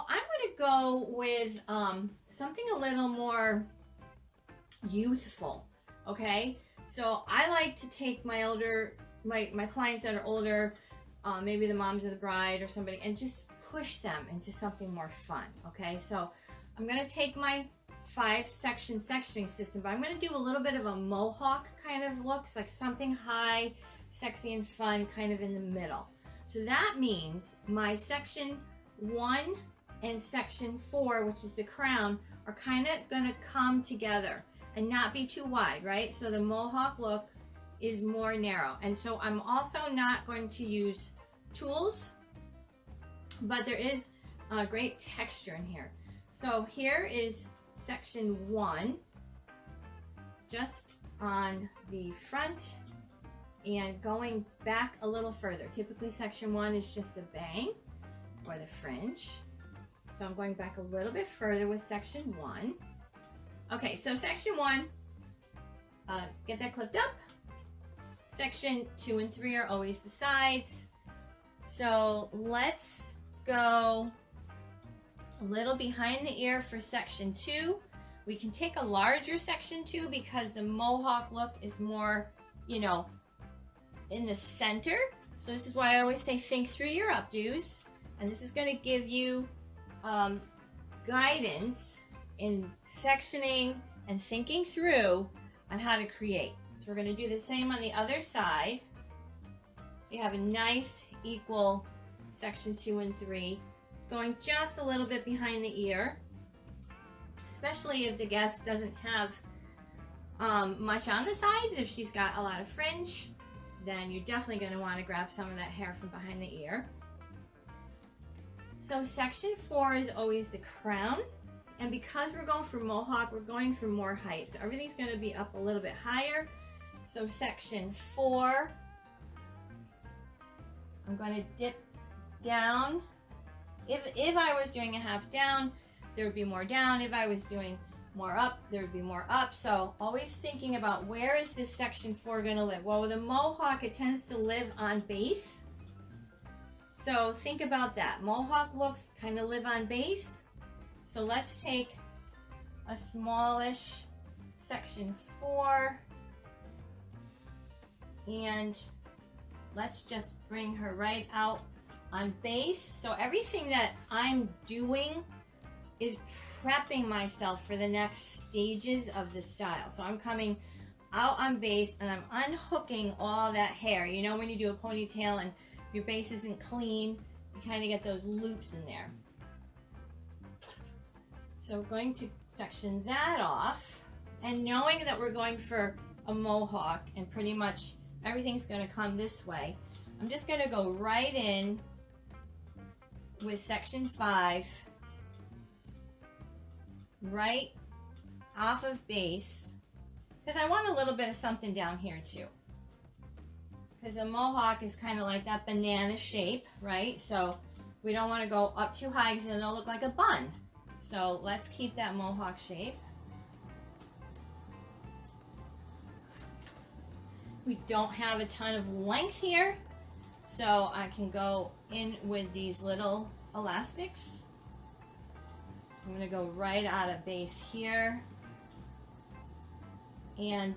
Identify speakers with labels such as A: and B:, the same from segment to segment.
A: I'm going to go with something a little more youthful, okay? So I like to take my clients that are older, maybe the moms of the bride or somebody, and just push them into something more fun, okay? So I'm going to take my 5-section sectioning system, but I'm going to do a little bit of a mohawk kind of look, like something high, sexy and fun kind of in the middle. So that means my section 1 and section 4, which is the crown, are kind of going to come together and not be too wide, right? So the mohawk look is more narrow. And so I'm also not going to use tools, but there is a great texture in here. So here is section 1, just on the front and going back a little further. Typically section 1 is just the bang or the fringe. So I'm going back a little bit further with section 1. Okay, so section 1, get that clipped up. Section 2 and 3 are always the sides. So let's go a little behind the ear for section 2. We can take a larger section 2 because the mohawk look is more, you know, in the center. So this is why I always say think through your updos. And this is going to give you guidance in sectioning and thinking through on how to create. So we're going to do the same on the other side. So you have a nice equal section 2 and 3, going just a little bit behind the ear, especially if the guest doesn't have much on the sides. If she's got a lot of fringe, then you're definitely going to want to grab some of that hair from behind the ear. So section 4 is always the crown, and because we're going for mohawk, we're going for more height, so everything's going to be up a little bit higher. So section 4, I'm going to dip down. If I was doing a half down, there would be more down. If I was doing more up, there would be more up. So always thinking about, where is this section 4 going to live? Well, with a mohawk, it tends to live on base. So think about that. Mohawk looks kind of live on base. So let's take a smallish section 4 and let's just bring her right out on base. So everything that I'm doing is prepping myself for the next stages of the style. So I'm coming out on base and I'm unhooking all that hair. You know, when you do a ponytail and your base isn't clean, you kind of get those loops in there. So we're going to section that off, and knowing that we're going for a mohawk and pretty much everything's going to come this way, I'm just going to go right in with section 5, right off of base, because I want a little bit of something down here too. Because the mohawk is kind of like that banana shape, right? So we don't want to go up too high because then it'll look like a bun. So let's keep that mohawk shape. We don't have a ton of length here, so I can go in with these little elastics. I'm going to go right out of base here. And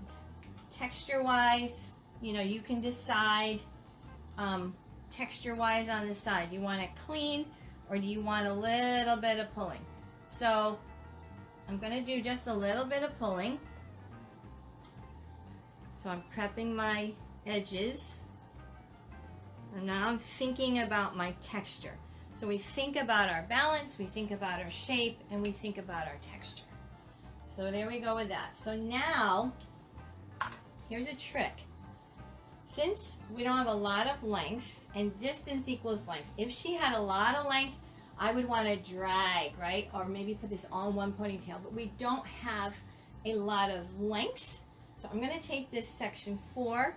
A: texture-wise, you know, you can decide texture-wise on the side. Do you want it clean or do you want a little bit of pulling? So I'm going to do just a little bit of pulling. So I'm prepping my edges. And now I'm thinking about my texture. So we think about our balance, we think about our shape, and we think about our texture. So there we go with that. So now, here's a trick. Since we don't have a lot of length, and distance equals length, if she had a lot of length, I would want to drag, right? Or maybe put this all in one ponytail, but we don't have a lot of length. So I'm going to take this section 4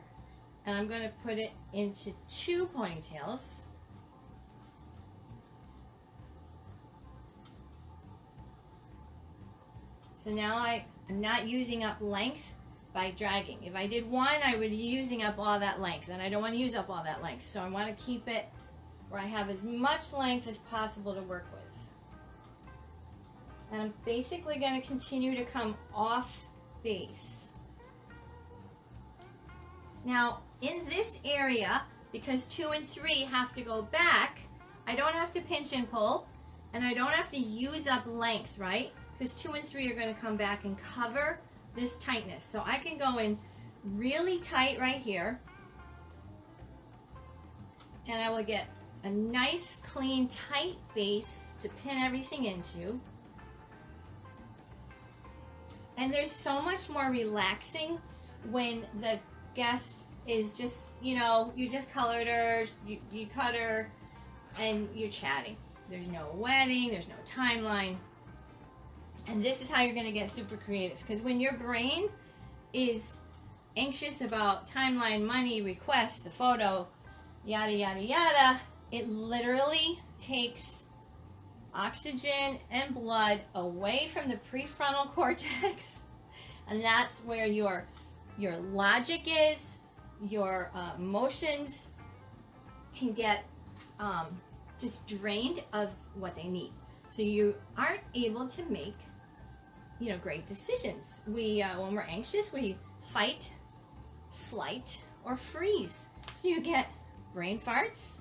A: and I'm going to put it into 2 ponytails. So now I'm not using up length by dragging. If I did 1, I would be using up all that length, and I don't want to use up all that length. So I want to keep it where I have as much length as possible to work with. And I'm basically going to continue to come off base. Now, in this area, because 2 and 3 have to go back, I don't have to pinch and pull, and I don't have to use up length, right? Because 2 and 3 are going to come back and cover this tightness. So I can go in really tight right here, and I will get a nice, clean, tight base to pin everything into. And there's so much more relaxing when the guest is just, you know, you just colored her, you cut her, and you're chatting. There's no wedding, there's no timeline. And this is how you're going to get super creative. Because when your brain is anxious about timeline, money, requests, the photo, yada, yada, yada, it literally takes oxygen and blood away from the prefrontal cortex. And that's where your logic is, your emotions can get just drained of what they need. So you aren't able to make, you know, great decisions. We when we're anxious, we fight, flight, or freeze. So you get brain farts.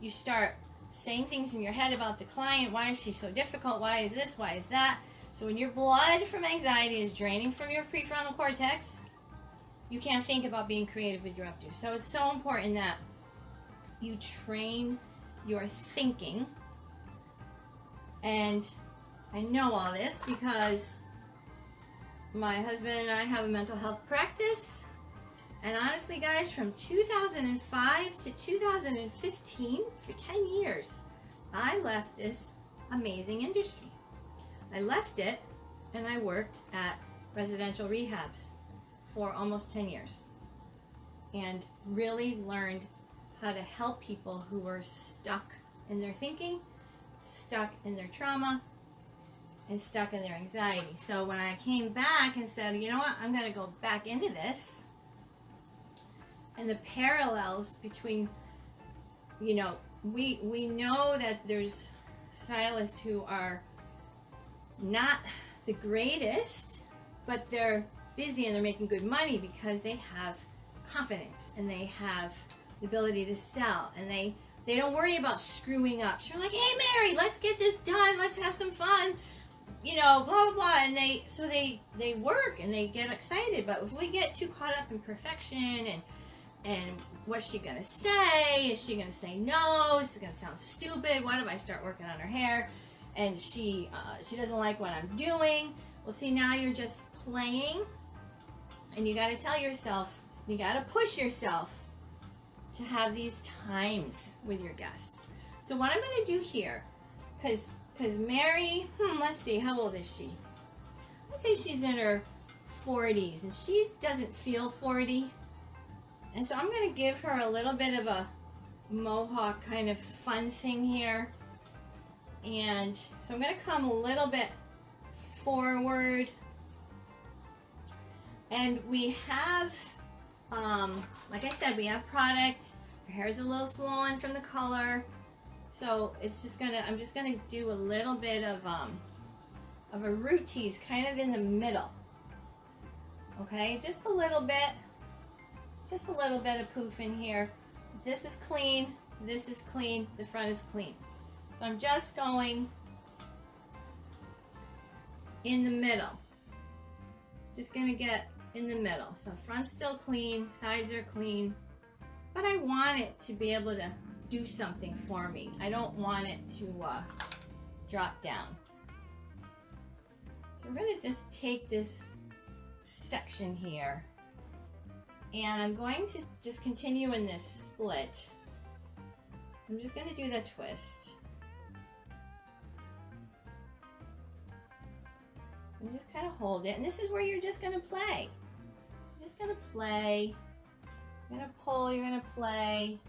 A: You start saying things in your head about the client. Why is she so difficult? Why is this? Why is that? So when your blood from anxiety is draining from your prefrontal cortex, you can't think about being creative with your updo. So it's so important that you train your thinking. And I know all this because my husband and I have a mental health practice. And honestly, guys, from 2005 to 2015, for 10 years, I left this amazing industry. I left it and I worked at residential rehabs for almost 10 years and really learned how to help people who were stuck in their thinking, stuck in their trauma, and stuck in their anxiety. So when I came back and said, you know what, I'm going to go back into this, and the parallels between, you know, we know that there's stylists who are not the greatest, but they're busy and they're making good money because they have confidence and they have the ability to sell, and they don't worry about screwing up. So you're like, hey Mary, let's get this done, let's have some fun, you know, blah blah blah. And they work and they get excited. But if we get too caught up in perfection and what's she gonna say? Is she gonna say no? Is it gonna sound stupid? What if I start working on her hair and she doesn't like what I'm doing? Well, see, now you're just playing, and you got to tell yourself, you got to push yourself to have these times with your guests. So what I'm going to do here, because Mary, let's see, how old is she? Let's say she's in her 40s, and she doesn't feel 40. And so I'm going to give her a little bit of a mohawk kind of fun thing here. And so I'm going to come a little bit forward. And we have, like I said, we have product. Her hair is a little swollen from the color. So it's just gonna, I'm just gonna do a little bit of a root tease kind of in the middle. Okay, just a little bit of poof in here. This is clean, the front is clean. So I'm just going in the middle. Just gonna get in the middle. So front's still clean, sides are clean, but I want it to be able to do something for me. I don't want it to drop down. So we're gonna just take this section here, and I'm going to just continue in this split. I'm just gonna do the twist. And just kind of hold it, and this is where you're just gonna play. You're just gonna play. You're gonna pull, you're gonna play.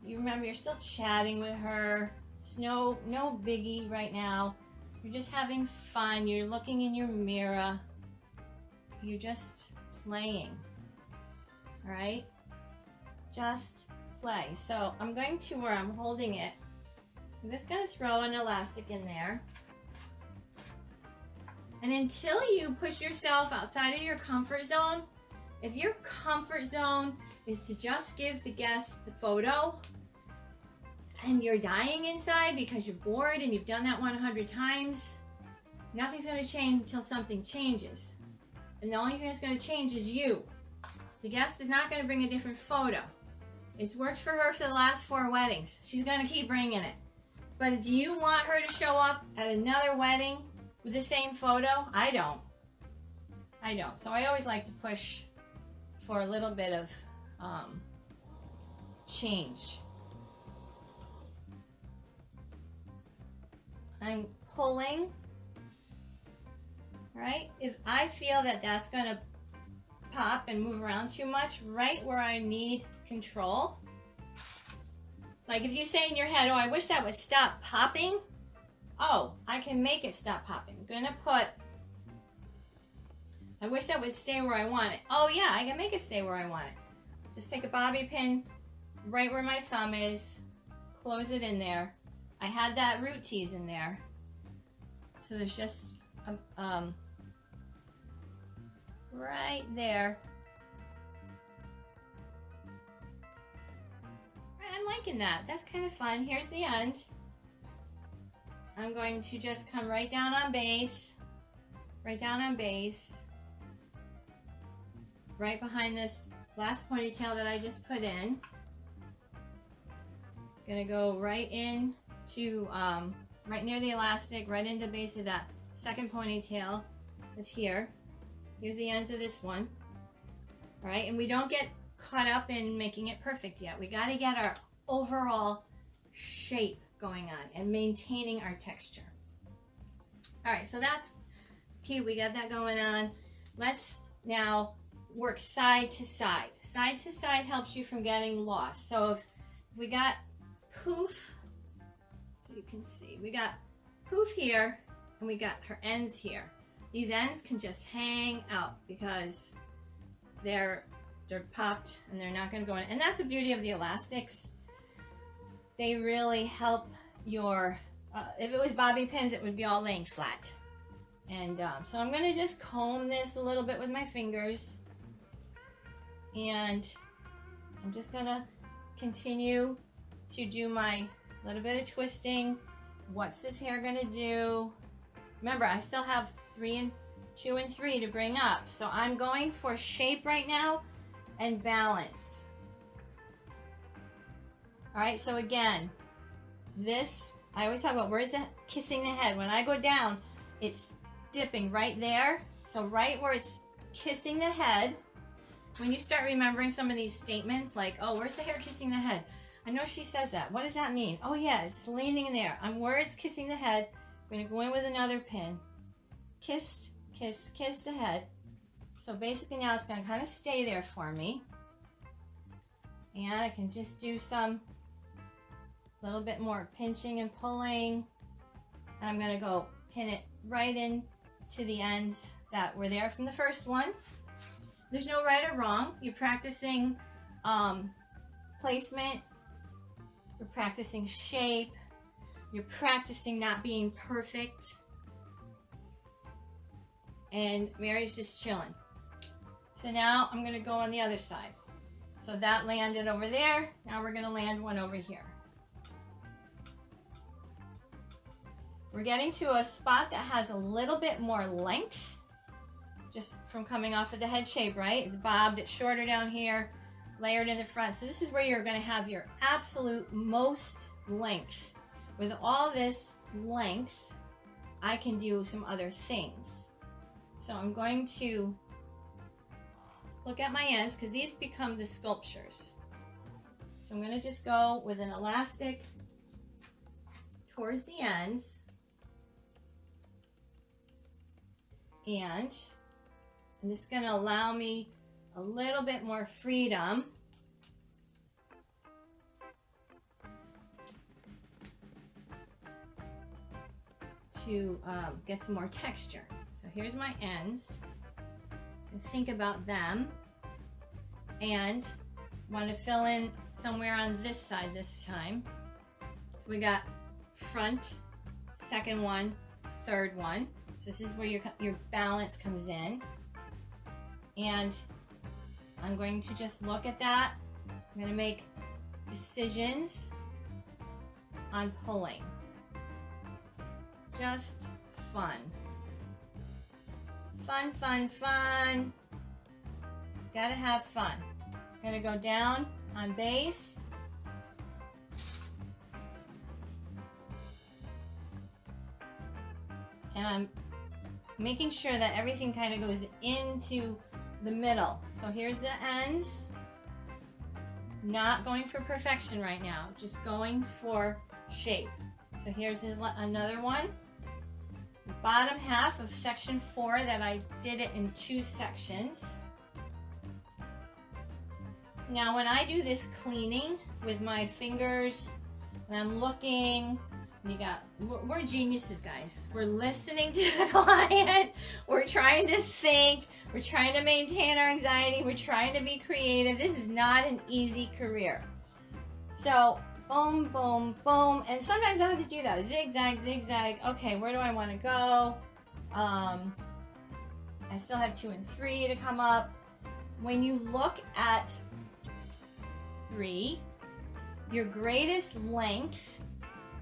A: You remember, you're still chatting with her. It's no biggie right now. You're just having fun. You're looking in your mirror. You're just playing. All right? Just play. So I'm going to, where I'm holding it, I'm just gonna throw an elastic in there. And until you push yourself outside of your comfort zone, if your comfort zone is to just give the guest the photo and you're dying inside because you're bored and you've done that 100 times, nothing's going to change until something changes. And the only thing that's going to change is you. The guest is not going to bring a different photo. It's worked for her for the last 4 weddings. She's going to keep bringing it. But do you want her to show up at another wedding with the same photo? I don't. I don't. So I always like to push for a little bit of change. I'm pulling, right? If I feel that that's going to pop and move around too much, right where I need control. Like if you say in your head, oh, I wish that would stop popping. Oh, I can make it stop popping. I'm going to put, I wish that would stay where I want it. Oh yeah, I can make it stay where I want it. Just take a bobby pin right where my thumb is, close it in there. I had that root tease in there. So there's just right there. I'm liking that. That's kind of fun. Here's the end. I'm going to just come right down on base, right down on base, right behind this last ponytail that I just put in. Gonna go right in to right near the elastic, right into the base of that second ponytail that's here. Here's the ends of this one. All right, and we don't get caught up in making it perfect yet. We got to get our overall shape going on and maintaining our texture. All right, so that's key. We got that going on. Let's now work side to side. Side to side helps you from getting lost. So if we got poof, so you can see, we got poof here and we got her ends here. These ends can just hang out because they're popped and they're not going to go in. And that's the beauty of the elastics. They really help your, if it was bobby pins, it would be all laying flat. And so I'm going to just comb this a little bit with my fingers. And I'm just going to continue to do my little bit of twisting. What's this hair going to do? Remember, I still have 3 and 2 and 3 to bring up. So I'm going for shape right now and balance. All right, so again, this, I always talk about where's the kissing the head. When I go down, it's dipping right there. So right where it's kissing the head, when you start remembering some of these statements like, oh, where's the hair kissing the head? I know she says that. What does that mean? Oh yeah, it's leaning in there. I'm where it's kissing the head. I'm going to go in with another pin. Kiss, kiss, kiss the head. So basically now it's going to kind of stay there for me. And I can just do some little bit more pinching and pulling. And I'm going to go pin it right in to the ends that were there from the first one. There's no right or wrong. You're practicing placement. You're practicing shape. You're practicing not being perfect. And Mary's just chilling. So now I'm going to go on the other side. So that landed over there. Now we're going to land one over here. We're getting to a spot that has a little bit more length, just from coming off of the head shape, right? It's bobbed, it's shorter down here, layered in the front. So this is where you're going to have your absolute most length. With all this length, I can do some other things. So I'm going to look at my ends because these become the sculptures. So I'm going to just go with an elastic towards the ends. And this is going to allow me a little bit more freedom to get some more texture. So here's my ends. And think about them. And want to fill in somewhere on this side this time. So we got front, second one, third one. So this is where your balance comes in. And I'm going to just look at that. I'm going to make decisions on pulling. Just fun. Fun, fun, fun. Gotta have fun. Gonna go down on base. And I'm making sure that everything kind of goes into the middle. So here's the ends. Not going for perfection right now, just going for shape. So here's another one. The bottom half of section 4 that I did it in 2 sections. Now when I do this cleaning with my fingers and I'm looking, we're geniuses, guys. We're listening to the client. We're trying to think. We're trying to maintain our anxiety. We're trying to be creative. This is not an easy career. So boom, boom, boom. And sometimes I have to do that. Zigzag, zigzag. Okay, where do I want to go? I still have 2 and 3 to come up. When you look at 3, your greatest length,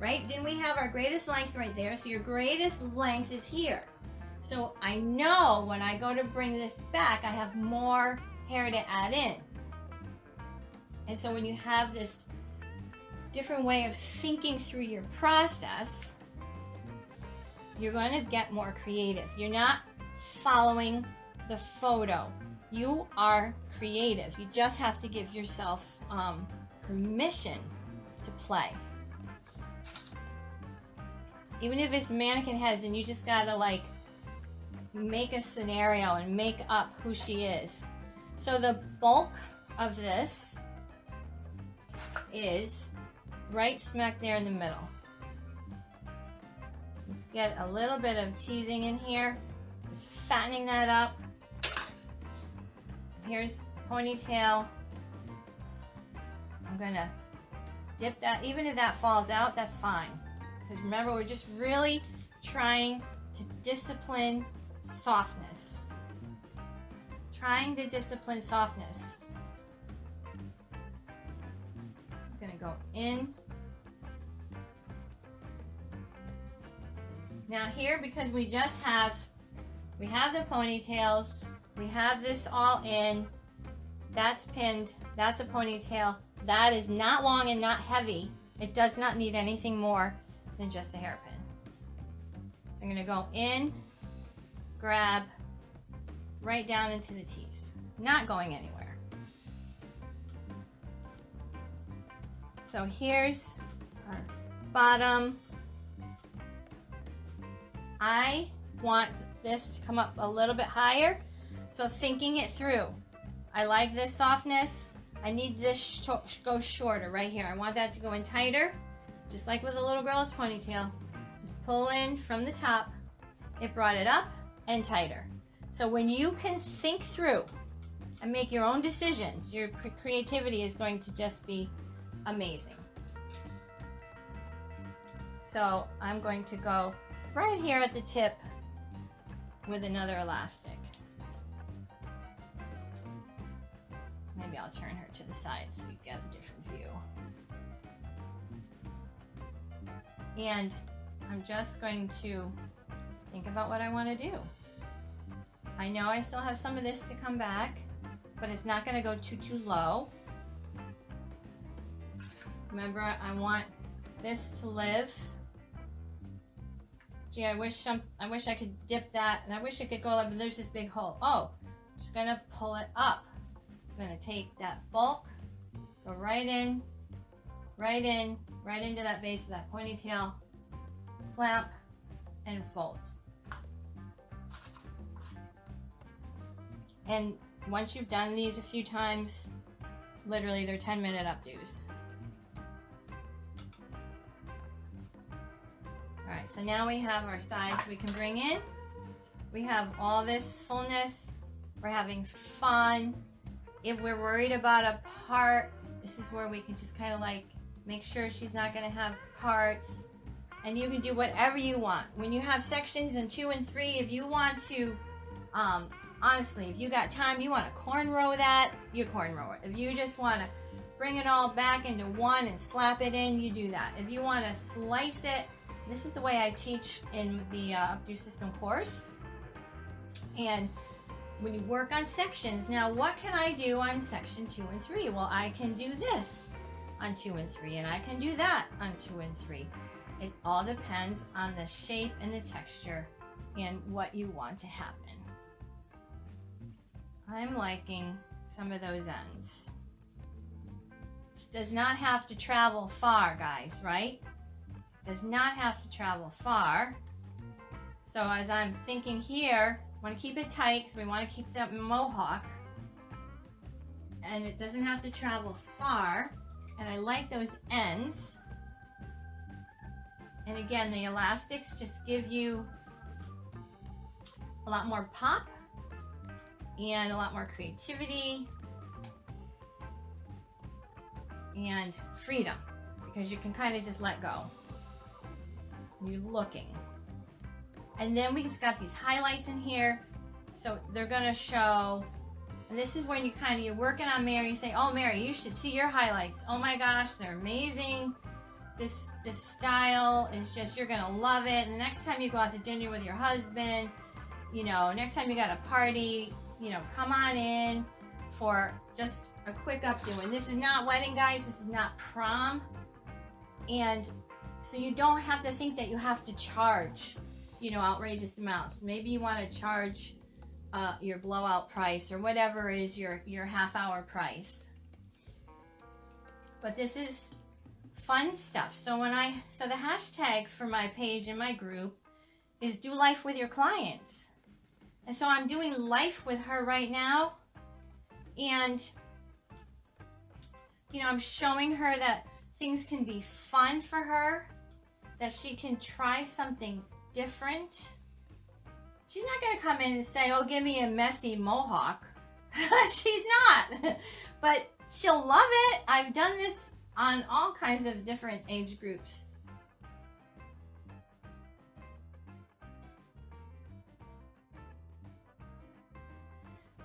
A: right? Didn't we have our greatest length right there? So your greatest length is here. So I know when I go to bring this back, I have more hair to add in. And so when you have this different way of thinking through your process, you're going to get more creative. You're not following the photo. You are creative. You just have to give yourself permission to play. Even if it's mannequin heads and you just gotta like make a scenario and make up who she is. So the bulk of this is right smack there in the middle. Just get a little bit of teasing in here, just fattening that up. Here's the ponytail. I'm gonna dip that, even if that falls out, that's fine. Because remember, we're just really trying to discipline softness. Trying to discipline softness. I'm gonna go in. Now here, because we have the ponytails, we have this all in, that's pinned, that's a ponytail, that is not long and not heavy. It does not need anything more than just a hairpin. So I'm gonna go in, grab, right down into the teeth. Not going anywhere. So here's our bottom. I want this to come up a little bit higher, so thinking it through. I like this softness. I need this to go shorter right here. I want that to go in tighter, just like with a little girl's ponytail. Just pull in from the top. It brought it up and tighter. So when you can think through and make your own decisions, your creativity is going to just be amazing. So I'm going to go right here at the tip with another elastic. Maybe I'll turn her to the side so you get a different view. And I'm just going to think about what I want to do. I know I still have some of this to come back, but it's not going to go too low. Remember, I want this to live. Gee, I wish I could dip that, and I wish I could go up, but there's this big hole. Oh, I'm just gonna pull it up. I'm gonna take that bulk, go right in, right into that base of that ponytail, clamp, and fold. And once you've done these a few times, literally they're 10-minute updos. Alright, so now we have our sides we can bring in. We have all this fullness. We're having fun. If we're worried about a part, this is where we can just kind of like make sure she's not going to have parts. And you can do whatever you want. When you have sections in 2 and 3, if you want to, honestly, if you got time, you want to cornrow that, you cornrow it. If you just want to bring it all back into one and slap it in, you do that. If you want to slice it, this is the way I teach in the Updo System course. And when you work on sections, now what can I do on section 2 and 3? Well, I can do this on 2 and 3, and I can do that on 2 and 3. It all depends on the shape and the texture and what you want to happen. I'm liking some of those ends. It does not have to travel far, guys, right? Does not have to travel far. So as I'm thinking here, I want to keep it tight because we want to keep that mohawk. And it doesn't have to travel far. And I like those ends. And again, the elastics just give you a lot more pop and a lot more creativity and freedom, because you can kind of just let go. You're looking. And then we just got these highlights in here. So they're gonna show, and this is when you're working on Mary, you say, oh Mary, you should see your highlights. Oh my gosh, they're amazing. This style is just, you're gonna love it. And the next time you go out to dinner with your husband, you know, next time you got a party, you know, come on in for just a quick updo. And this is not wedding, guys, this is not prom. And so you don't have to think that you have to charge, you know, outrageous amounts. Maybe you want to charge your blowout price or whatever is your half-hour price. But this is fun stuff. So the hashtag for my page and my group is do life with your clients. And so I'm doing life with her right now. And, you know, I'm showing her that things can be fun for her, that she can try something different. She's not going to come in and say, oh, give me a messy mohawk. She's not. But she'll love it. I've done this on all kinds of different age groups.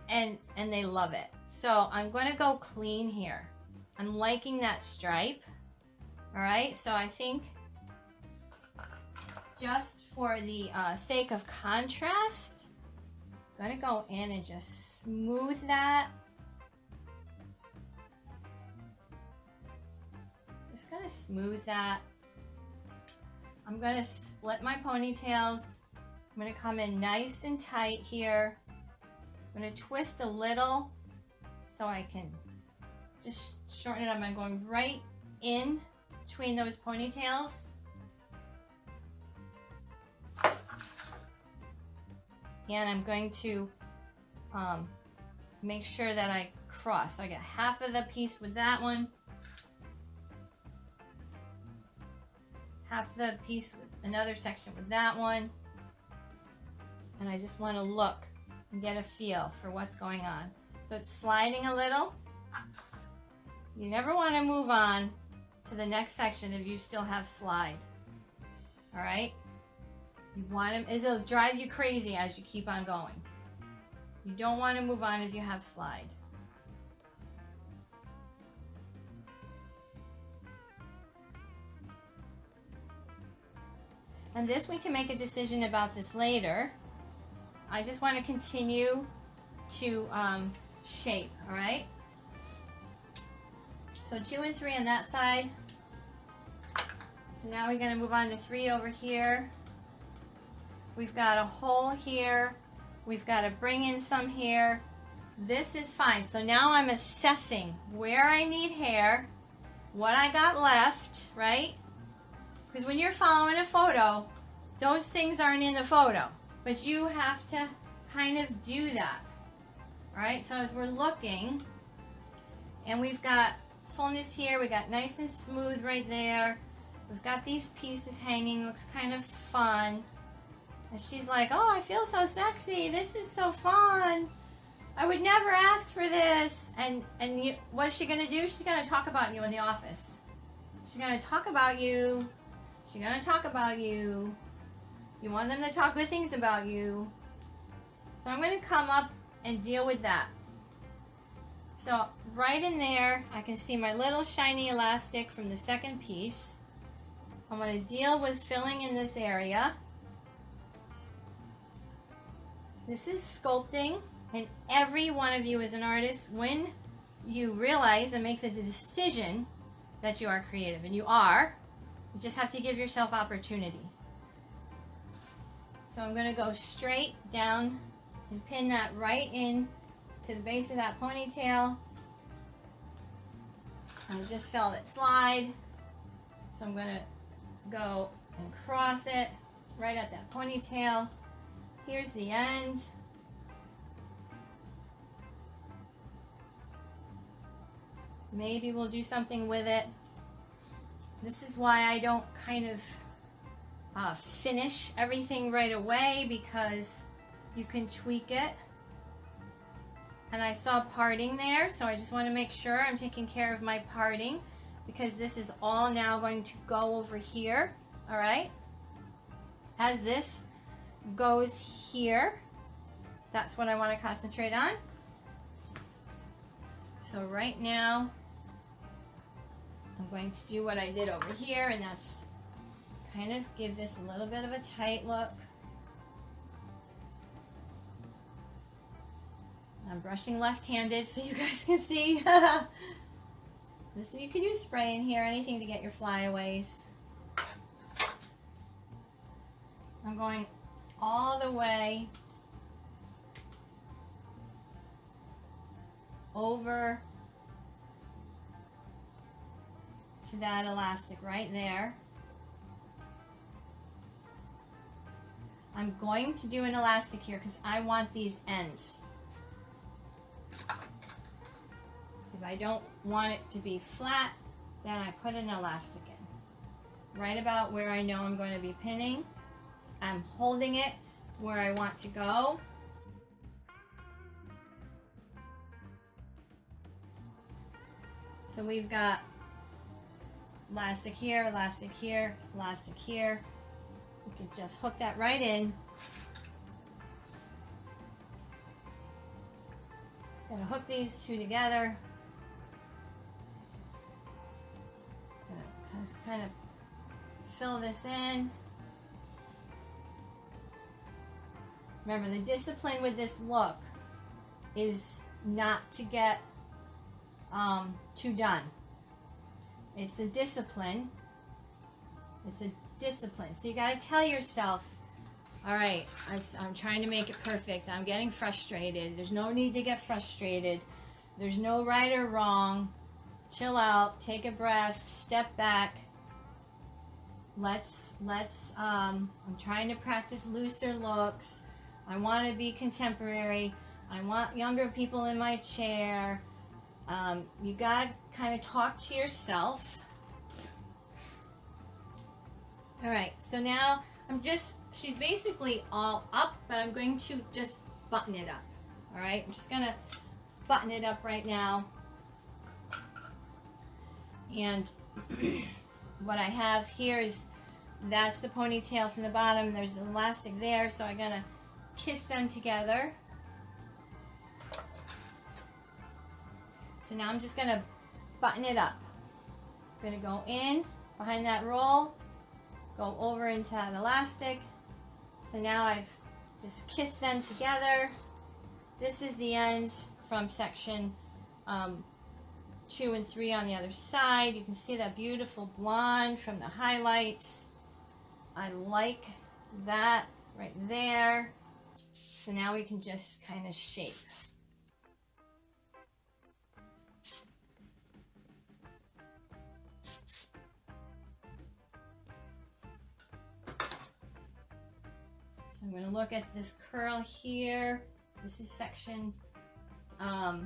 A: And they love it. So I'm going to go clean here. I'm liking that stripe. All right, so I think just for the sake of contrast, I'm going to go in and just smooth that. Just going to smooth that. I'm going to split my ponytails. I'm going to come in nice and tight here. I'm going to twist a little so I can just shorten it up. I'm going right in between those ponytails. And I'm going to make sure that I cross. So I get half of the piece with that one, half the piece with another section with that one. And I just want to look and get a feel for what's going on. So it's sliding a little. You never want to move on to the next section if you still have slide. All right? You want to, it'll drive you crazy as you keep on going. You don't want to move on if you have slide. And this, we can make a decision about this later. I just want to continue to shape, all right? So 2 and 3 on that side. So now we're going to move on to 3 over here. We've got a hole here. We've got to bring in some here. This is fine. So now I'm assessing where I need hair, what I got left, right? Because when you're following a photo, those things aren't in the photo. But you have to kind of do that. All right, so as we're looking, and we've got fullness here, we got nice and smooth right there. We've got these pieces hanging, looks kind of fun. And she's like, oh, I feel so sexy. This is so fun. I would never ask for this. And what's she going to do? She's going to talk about you in the office. She's going to talk about you. She's gonna talk about you. You want them to talk good things about you. So I'm gonna come up and deal with that. So right in there, I can see my little shiny elastic from the second piece. I'm going to deal with filling in this area. This is sculpting, and every one of you as an artist, when you realize and makes a decision that you are creative, and you are, you just have to give yourself opportunity. So I'm going to go straight down and pin that right in to the base of that ponytail. I just felt it slide, so I'm going to go and cross it right at that ponytail. Here's the end. Maybe we'll do something with it. This is why I don't kind of finish everything right away, because you can tweak it. And I saw parting there, so I just want to make sure I'm taking care of my parting, because this is all now going to go over here. All right, as this goes here, that's what I want to concentrate on. So right now I'm going to do what I did over here, and that's kind of give this a little bit of a tight look. I'm brushing left-handed so you guys can see. So you can use spray in here, anything to get your flyaways. I'm going all the way over to that elastic right there. I'm going to do an elastic here because I want these ends. If I don't want it to be flat, then I put an elastic in. Right about where I know I'm going to be pinning. I'm holding it where I want to go. So we've got elastic here, elastic here, elastic here. We can just hook that right in. Just gonna hook these two together. Just kind of fill this in. Remember, the discipline with this look is not to get too done. It's a discipline. It's a discipline. So you got to tell yourself, all right, I'm trying to make it perfect. I'm getting frustrated. There's no need to get frustrated. There's no right or wrong. Chill out, take a breath, step back. I'm trying to practice looser looks. I want to be contemporary. I want younger people in my chair. You got to kind of talk to yourself. All right, so now she's basically all up, but I'm going to just button it up. All right, I'm just gonna button it up right now. And what I have here is, that's the ponytail from the bottom. There's an elastic there, so I'm gonna kiss them together. So now I'm just gonna button it up. I'm gonna go in behind that roll, go over into that elastic. So now I've just kissed them together. This is the end from section 2 and 3 on the other side. You can see that beautiful blonde from the highlights. I like that right there. So now we can just kind of shape. So I'm going to look at this curl here. This is section, the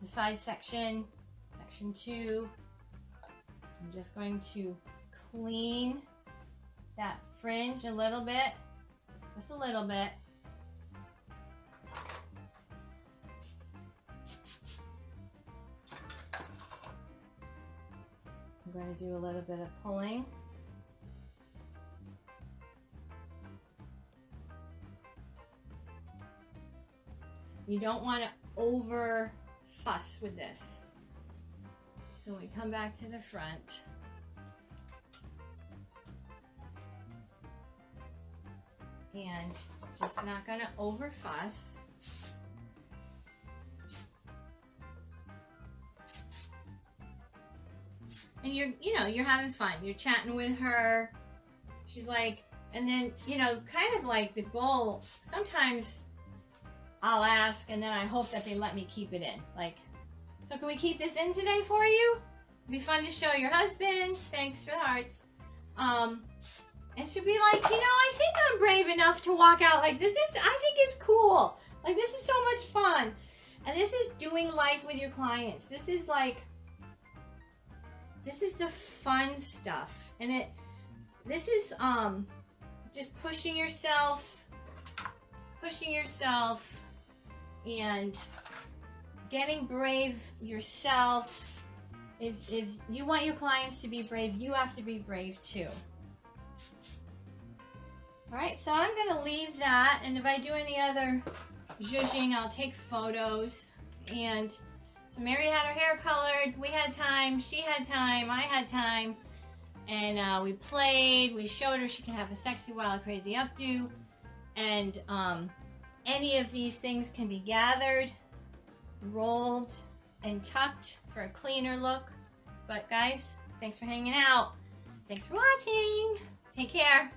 A: side section, section 2. I'm just going to clean that fringe a little bit, just a little bit. I'm going to do a little bit of pulling You don't want to over fuss with this. So we come back to the front. And just not gonna over fuss. And you're having fun. You're chatting with her. She's like, and then, kind of like the goal, sometimes I'll ask and then I hope that they let me keep it in. Like, so can we keep this in today for you? It'd be fun to show your husband. Thanks for the hearts. And she'll be like, I think I'm brave enough to walk out like this. I think it's cool. Like, this is so much fun. And this is doing life with your clients. This is the fun stuff. And this is just pushing yourself and getting brave yourself. If you want your clients to be brave, you have to be brave too. All right, so I'm gonna leave that, and if I do any other zhuzhing, I'll take photos. And so Mary had her hair colored, we had time, she had time, I had time, and we played, we showed her she can have a sexy, wild, crazy updo, and any of these things can be gathered, rolled, and tucked for a cleaner look. But guys, thanks for hanging out. Thanks for watching. Take care.